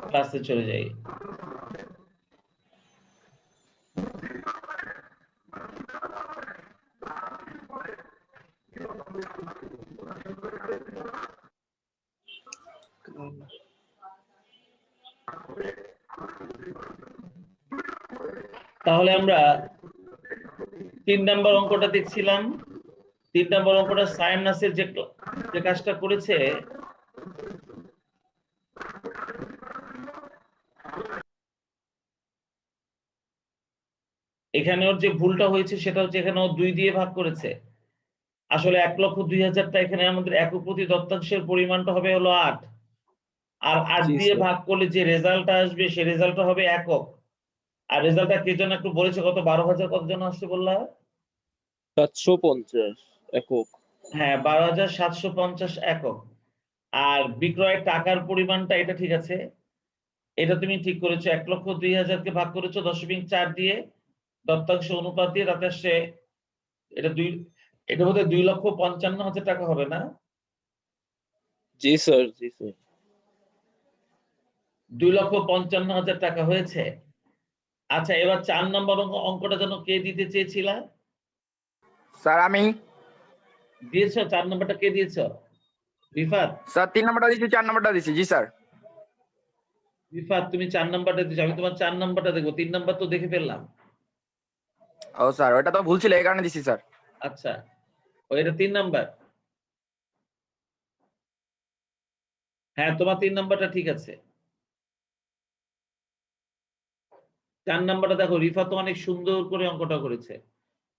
ক্লাসে চলে যাই। তাহলে আমরা 3 নম্বর অঙ্কটা দেখছিলাম। 3 নম্বর অঙ্কটা সায়েম নাসির যে কাজটা করেছে, এখানে ওর যে ভুলটা হয়েছে সেটা হচ্ছে এখানে ও 2 দিয়ে ভাগ করেছে। আসলে 1,02,000টা এখানে আমাদের একক প্রতি দত্তাংশের পরিমাণটা হবে হলো 8, আর 8 জি দিয়ে স্যার। ভাগ করলে যে রেজাল্টটা আসবে সেই রেজাল্টটা হবে একক। আর রেজাল্টটা কে জন্য একটু বলেছে, কত 12,000 কত জন আসছে বললা? 750 একক। হ্যাঁ, 12,750 একক। আর বিক্রয়ের টাকার পরিমাণটা এটা ঠিক আছে, এটা তুমি ঠিক করেছো। 1,02,000 কে ভাগ করেছো 0.4 দিয়ে, দত্তাংশ অনুপাত দিয়ে, তাতে আসছে এটা এটা বোধহয় 2,55,000 টাকা হবে না? জি স্যার, জি স্যার। 2,55,000 টাকা হয়েছে। আচ্ছা, এবার 4 নম্বর অঙ্কটা যেন কে দিতে চেয়েছিলা? স্যার আমি। দিয়েছো? 4 নম্বরটা কে দিয়েছো? রিফাত? স্যার 3 নম্বরটা দিছি, 4 নম্বরটা দিছি। জি স্যার। রিফাত, তুমি 4 নম্বরটা দিয়েছো, আমি তোমার 4 নম্বরটা দেখবো। 3 নম্বর তো দেখে ফেললাম। ও স্যার, ওটা তো ভুল ছিল, এই কারণে দিছি স্যার। আচ্ছা, এটা 3 নাম্বার। হ্যাঁ, তোমার 3 নাম্বারটা ঠিক আছে। 4 নাম্বারটা দেখো, রিফাত তো অনেক সুন্দর করে অঙ্কটা করেছে।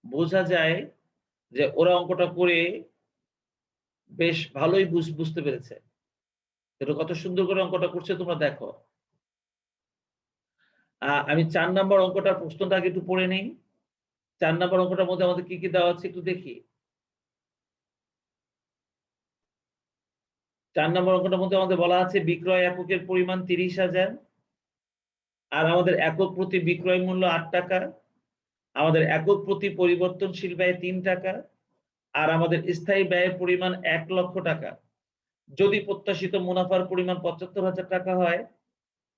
বোঝা যায় যে ওরা অঙ্কটা করে বেশ ভালোই বুঝতে পেরেছে। এটা কত সুন্দর করে অঙ্কটা করছে তোমরা দেখো। আমি 4 নাম্বার অঙ্কটার প্রশ্নটা আগে একটু পড়ে নেই। 4 নাম্বার অঙ্কটার মধ্যে আমাদের কি দেওয়া আছে একটু দেখি। 4 নাম্বার অঙ্কটার মধ্যে আমাদের বলা আছে বিক্রয় এককের পরিমাণ 30,000, আর আমাদের একক প্রতি বিক্রয় মূল্য 8 টাকা, আমাদের একক প্রতি পরিবর্তনশীল ব্যয় 3 টাকা, আর আমাদের স্থায়ী ব্যয়ের পরিমাণ 1 লক্ষ টাকা। যদি প্রত্যাশিত মুনাফার পরিমাণ 75,000 টাকা হয়,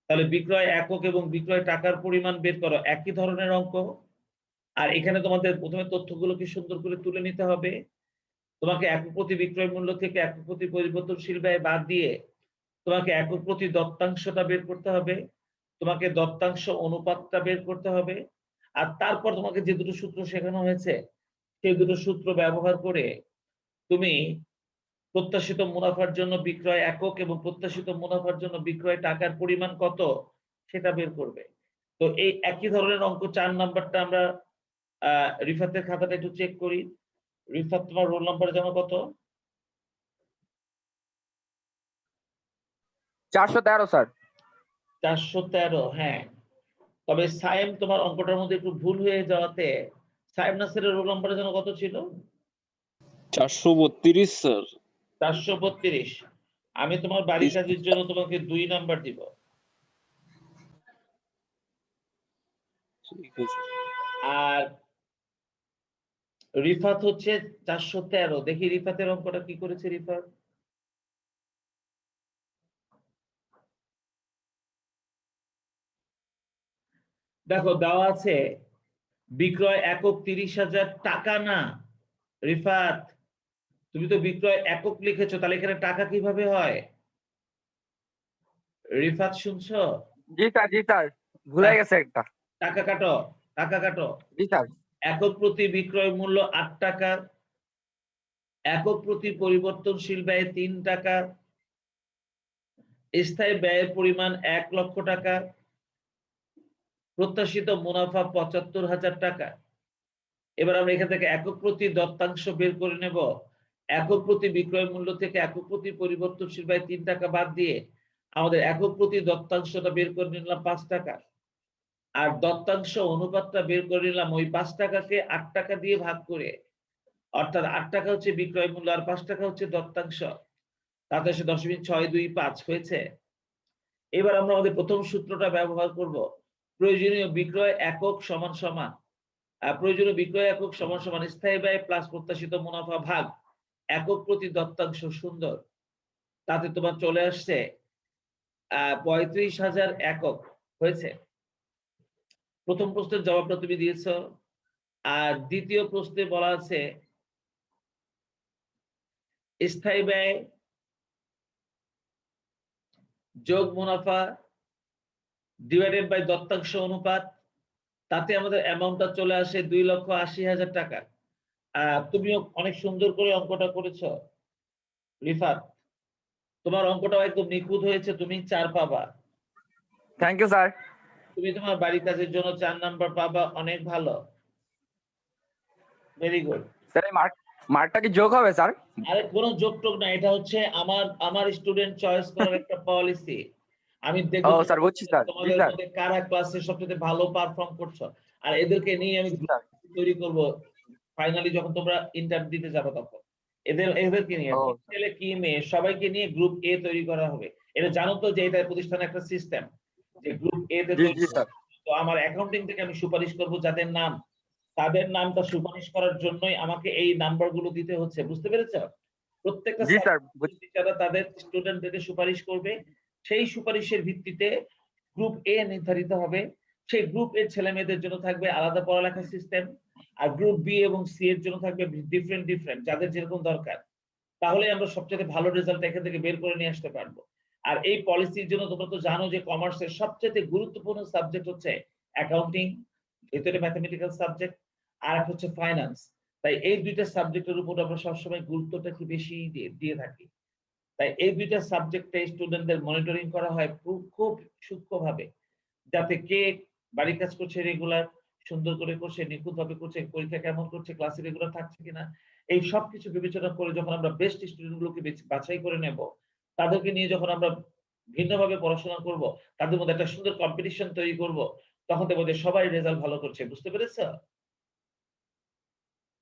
তাহলে বিক্রয় একক এবং বিক্রয় টাকার পরিমাণ বের করো। একই ধরনের অঙ্ক। আর এখানে তোমাদের প্রথমে তথ্যগুলোকে সুন্দর করে তুলে নিতে হবে। তোমাকে একক প্রতি বিক্রয় মূল্য থেকে একক প্রতি পরিবর্তনশীল ব্যয় বাদ দিয়ে তোমাকে একক প্রতি দত্তাংশটা বের করতে হবে, তোমাকে দত্তাংশ অনুপাতটা বের করতে হবে, আর তারপর তোমাকে যে দুটো সূত্র শেখানো হয়েছে সেই দুটো সূত্র ব্যবহার করে তুমি প্রত্যাশিত মুনাফার জন্য বিক্রয় একক এবং প্রত্যাশিত মুনাফার জন্য বিক্রয় টাকার পরিমাণ কত সেটা বের করবে। তো এই একই ধরনের অঙ্ক 4 নাম্বারটা আমরা রিফাতের খাতাটা একটু চেক করি। রিফাত, তোমার রোল নাম্বার যেন কত? 413 স্যার। 413। হ্যাঁ, তবে সায়েম তোমার অঙ্কটার মধ্যে একটু ভুল হয়ে যাওয়াতে সায়েম নাসিরের রোল নাম্বার যেন কত ছিল? 432 স্যার। 432। আমি তোমার বাড়ি কাজের জন্য তোমাকে 2 নাম্বার দিব। ঠিক আছে। আর রিফাত হচ্ছে 413। দেখি রিফাতের অঙ্কটা কি করেছে রিফাত। দেখো দেওয়া আছে বিক্রয় একক 30,000 টাকা না। রিফাত, তুমি তো বিক্রয় একক লিখেছো, তাহলে এখানে টাকা কিভাবে হয়? রিফাত শুনছো? জি স্যার, জি স্যার, ভুলে গেছে একটা। টাকা কাটো, টাকা কাটো। জি স্যার। একক প্রতি বিক্রয় মূল্য 8 টাকা, একক প্রতি পরিবর্তনশীল ব্যয় 3 টাকা, স্থায়ী ব্যয়ের পরিমাণ 1 লক্ষ টাকা, প্রত্যাশিত মুনাফা 75,000 টাকা। এবার আমরা এখান থেকে একক প্রতি দত্তাংশ বের করে নেব। একক প্রতি বিক্রয় মূল্য থেকে একক প্রতি পরিবর্তনশীল ব্যয় 3 টাকা বাদ দিয়ে আমাদের একক প্রতি দত্তাংশটা বের করে নিলাম 5 টাকা, আর দত্তাংশ অনুপাতটা বের করে নিলাম ওই 5 টাকাকে 8 টাকা দিয়ে ভাগ করে। অর্থাৎ 8 টাকা হচ্ছে বিক্রয় মূল্য আর 5 টাকা হচ্ছে দত্তাংশ। তাতে 0.625 হয়েছে। এবার আমরা আমাদের প্রথম সূত্রটা ব্যবহার করব। প্রয়োজনীয় বিক্রয় একক সমান সমান প্রয়োজনীয় বিক্রয় একক সমান সমান স্থায়ী ব্যয় প্লাস প্রত্যাশিত মুনাফা ভাগ একক প্রতি দত্তাংশ সুন্দর, তাতে তোমার চলে আসছে ৩৫,০০০ একক হয়েছে। প্রথম প্রশ্নের জবাবটা তুমি দিয়েছ। আর দ্বিতীয় প্রশ্নে বলা আছে স্থায়ী ব্যয় যোগ মুনাফা ডিভাইডেড বাই দত্তাংশ অনুপাত, তাতে আমাদের অ্যামাউন্টটা চলে আসে 2,80,000 টাকা। তুমিও অনেক সুন্দর করে অঙ্কটা করেছ রিফাত, তোমার অঙ্কটাও একদম নিখুঁত হয়েছে, তুমি 4 পাবা। Thank you sir. তুমি তোমার বাড়ির কাজের জন্য 4 নাম্বার পাবা, অনেক ভালো, ভেরি গুড। স্যার এই মার্কটা কি যোগ হবে স্যার? আরে কোনো যোগ টোগ না, এটা হচ্ছে আমার স্টুডেন্ট চয়েস করার একটা পলিসি। আমি দেখবো ও স্যার বুঝছি স্যার। জি তোমাদের স্যার। মধ্যে কারা ক্লাসে সবচেয়ে ভালো পারফর্ম করছো, আর এদেরকে নিয়ে আমি জি স্যার। তৈরি করব ফাইনালি যখন তোমরা ইন্টারভিউ দিতে যাবে তখন। এদেরকে নিয়ে ও। কি ছেলে কি মেয়ে সবাইকে নিয়ে গ্রুপ এ তৈরি করা হবে। এটা জানো তো যে এটা প্রতিষ্ঠানের একটা সিস্টেম যে গ্রুপ এ তে জি তৈরি জি স্যার। তো আমার অ্যাকাউন্টিং থেকে আমি সুপারিশ করব যাদের নাম, তাদের নামটা সুপারিশ করার জন্যই আমাকে এই নাম্বারগুলো দিতে হচ্ছে, বুঝতে পেরেছো? প্রত্যেকটা জি স্যার। টিচাররা তাদের স্টুডেন্টদেরকে সুপারিশ করবে, সেই সুপারিশের ভিত্তিতে গ্রুপ এ নির্ধারিত হবে। সেই গ্রুপ এর ছেলে মেয়েদের জন্য থাকবে আলাদা পড়ালেখার সিস্টেম, আর গ্রুপ বি এবং সি এর জন্য থাকবে ডিফারেন্ট যাদের যেরকম দরকার। তাহলে আমরা সবচেয়ে ভালো রেজাল্ট এখান থেকে বের করে নিয়ে আসতে পারবো। আর এই পলিসির জন্য তোমরা তো জানো যে কমার্সের সবচেয়ে গুরুত্বপূর্ণ সাবজেক্ট হচ্ছে অ্যাকাউন্টিং, ভিতরে ম্যাথমেটিক্যাল সাবজেক্ট, আর একটা হচ্ছে ফাইন্যান্স। তাই এই দুইটা সাবজেক্টের উপর আমরা সবসময় গুরুত্বটা একটু বেশি দিয়ে থাকি। তাই এই দুইটা সাবজেক্টে স্টুডেন্টদের মনিটরিং করা হয় খুব সূক্ষ্মভাবে, যাতে কে বাড়ির কাজ করছে রেগুলার, সুন্দর করে করছে, নিখুঁতভাবে করছে, পরীক্ষা কেমন করছে, ক্লাসে রেগুলার থাকছে কিনা, এই সবকিছু বিবেচনা করে যখন আমরা বেস্ট স্টুডেন্টগুলোকে বাছাই করে নেব, তাদেরকে নিয়ে যখন আমরা ভিন্নভাবে পড়াশোনা করব, তাদের মধ্যে একটা সুন্দর কম্পিটিশন তৈরি করব, তখন দেখবো যে সবাই রেজাল্ট ভালো করছে, বুঝতে পেরেছো?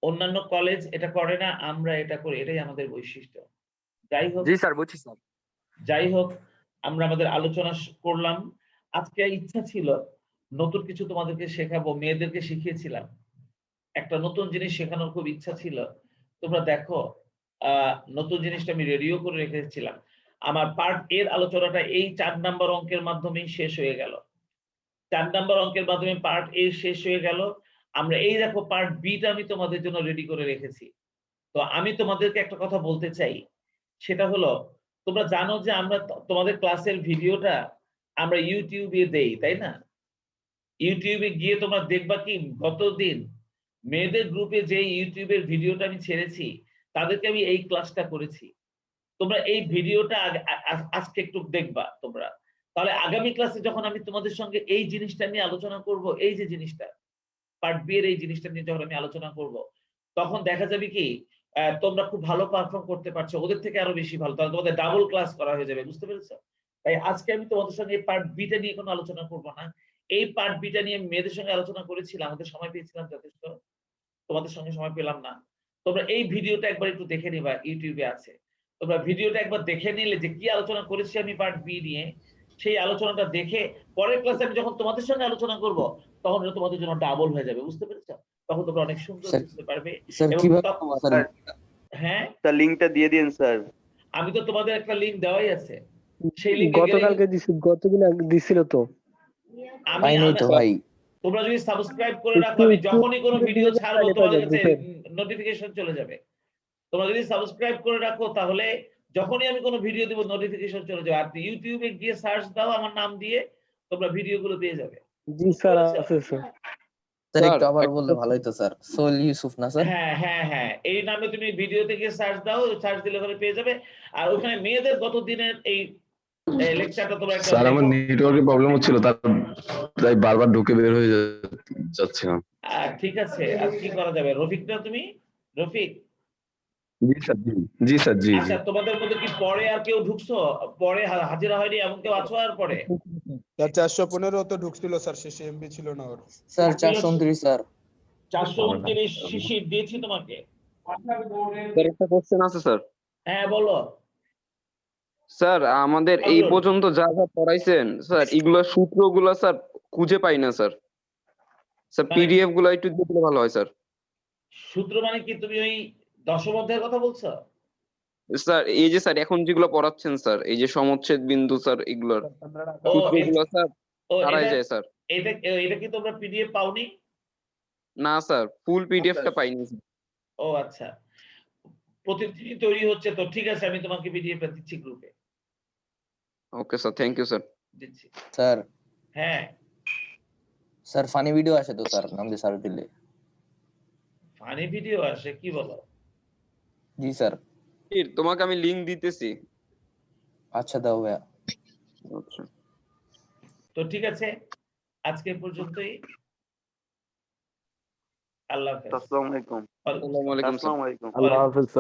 অন্যান্য কলেজ এটা করে না, আমরা এটা করি, এটাই আমাদের বৈশিষ্ট্য। যাই হোক, জি স্যার বুঝছি স্যার। যাই হোক, আমরা আমাদের আলোচনা করলাম। আজকে ইচ্ছা ছিল নতুন কিছু তোমাদেরকে শেখাবো, মেয়েদেরকে শিখিয়েছিলাম, একটা নতুন জিনিস শেখানোর খুব ইচ্ছা ছিল। তোমরা দেখো নতুন জিনিসটা আমি রেডিও করে রেখেছিলাম। আমার পার্ট এর আলোচনাটা এই 4 নাম্বার অঙ্কের মাধ্যমেই শেষ হয়ে গেল। 4 নাম্বার অঙ্কের মাধ্যমে পার্ট এ শেষ হয়ে গেল। আমরা এই দেখো পার্ট বি টা আমি তোমাদের জন্য রেডি করে রেখেছি। তো আমি তোমাদেরকে একটা কথা বলতে চাই, সেটা হলো তোমরা জানো যে আমরা তোমাদের ক্লাসের ভিডিওটা আমরা ইউটিউবে দেই, তাই না? ইউটিউবে গিয়ে তোমরা দেখবা কি গতদিন মেয়েদের গ্রুপে যে ইউটিউবের ভিডিওটা আমি ছেড়েছি, তাদেরকে আমি এই ক্লাসটা করেছি। তোমরা এই ভিডিওটা আজকে একটু দেখবা তোমরা। তাহলে আগামী ক্লাসে যখন আমি তোমাদের সঙ্গে এই জিনিসটা নিয়ে আলোচনা করব, এই যে জিনিসটা পার্ট বি এর এই জিনিসটা নিয়ে যখন আমি আলোচনা করব, তখন দেখা যাবে কি তোমরা খুব ভালো পারফর্ম করতে পারছো, ওদের থেকে আরো বেশি ভালো। তাহলে তোমাদের ডাবল ক্লাস করা হয়ে যাবে, বুঝতে পেরেছো? তাই আজকে আমি তোমাদের সঙ্গে পার্ট বি টা নিয়ে কোনো আলোচনা করব না। এই পার্ট বি টা নিয়ে মেয়েদের সঙ্গে আলোচনা করেছিলাম, আমাদের সময় পেয়েছিলাম যথেষ্ট, তোমাদের সঙ্গে সময় পেলাম না। তোমরা এই ভিডিওটা একবার একটু দেখে নিবা, ইউটিউবে আছে। তোমরা ভিডিওটা একবার দেখে নিলে যে কি আলোচনা করেছি আমি পার্ট বি নিয়ে, সেই আলোচনাটা দেখে পরের ক্লাসে আমি যখন তোমাদের সঙ্গে আলোচনা করব, তখন এটা তোমাদের জন্য ডাবল হয়ে যাবে, বুঝতে পেরেছো? তখন তোমরা অনেক সুন্দর বুঝতে পারবে। এবং হ্যাঁ স্যার লিংকটা দিয়ে দিন স্যার। আমি তো তোমাদের একটা লিংক দেওয়াই আছে, সেই লিংকে গতকালকে গতদিন দিছিল তো। তোমরা যদি সাবস্ক্রাইব করে রাখো, আমি যখনই কোনো ভিডিও ছাড়বো তোমাদের কাছে নোটিফিকেশন চলে যাবে। তোমরা যদি সাবস্ক্রাইব করে রাখো, তাহলে যখনই আমি কোনো ভিডিও দেব নোটিফিকেশন চলে যাবে। আর ইউটিউবে গিয়ে সার্চ দাও আমার নাম দিয়ে, তোমরা ভিডিওগুলো পেয়ে যাবে। জি স্যার আছে স্যার। স্যার একটু আবার বললে ভালো হতো স্যার। সোহেল ইউসুফ না স্যার? হ্যাঁ, এই নামে তুমি ভিডিওতে গিয়ে সার্চ দাও, সার্চ দিলে ওখানে পেয়ে যাবে। আর ওখানে মেয়েদের গত দিনের এই লেকচারটা তোমরা একটা স্যার আমার নেটওয়ার্কের প্রবলেম হচ্ছিল, তাই বারবার ঢুকে বের হয়ে যাচ্ছিলাম। ঠিক আছে, আর কি করা যাবে? রফিক না তুমি? রফিক? জি স্যার, জি স্যার, জি। আচ্ছা, তোমাদের মধ্যে কি পরে আর কেউ ঢুকছো, পরে হাজিরা হয়নি এমন কেউ আছো? আর পরে 415 তো ঢুকছিল স্যার, শেষে এমবি ছিল না ওর। Sir 429 sir. 429 শিশির দিয়েছি তোমাকে। স্যার একটা কোশ্চেন আছে স্যার। হ্যাঁ বলো। স্যার আমাদের এই পর্যন্ত যা যা পড়াইছেন স্যার, এগুলা সূত্রগুলা স্যার খুঁজে পাই না স্যার। স্যার পিডিএফ গুলো একটু দিলে ভালো হয় স্যার। সূত্র মানে কি তুমি ওই দশম অধ্যায়ের কথা বলছো? স্যার এই যে স্যার এখন যেগুলো পড়াচ্ছেন স্যার এই যে সমচ্ছেদ বিন্দু স্যার এগুলোর ও সূত্রগুলো স্যার ও হারাই এটা যায় স্যার। এটা এটা কি তোমরা পিডিএফ পাওনি? না স্যার ফুল পিডিএফটা পাইনি স্যার। ও আচ্ছা, প্রতিদিনই তৈরি হচ্ছে তো, ঠিক আছে আমি তোমাকে পিডিএফটা দিচ্ছি গ্রুপে okay sir, thank you sir. দিচ্ছি। স্যার হ্যাঁ স্যার ফানি ভিডিও আসে তো স্যার নাম দিয়ে সার্চ দিলে। ফানি ভিডিও আসে, কি বলো? জি স্যার। তোমাকে আমি লিংক দিতেছি। আচ্ছা দাও ভাইয়া। আচ্ছা তো ঠিক আছে, আজকে এ পর্যন্তই। আল্লাহ হাফেজ। আসসালামু আলাইকুম। ওয়ালাইকুম আসসালামু আলাইকুম স্যার। আসসালামু আলাইকুম। আল্লাহ হাফেজ স্যার।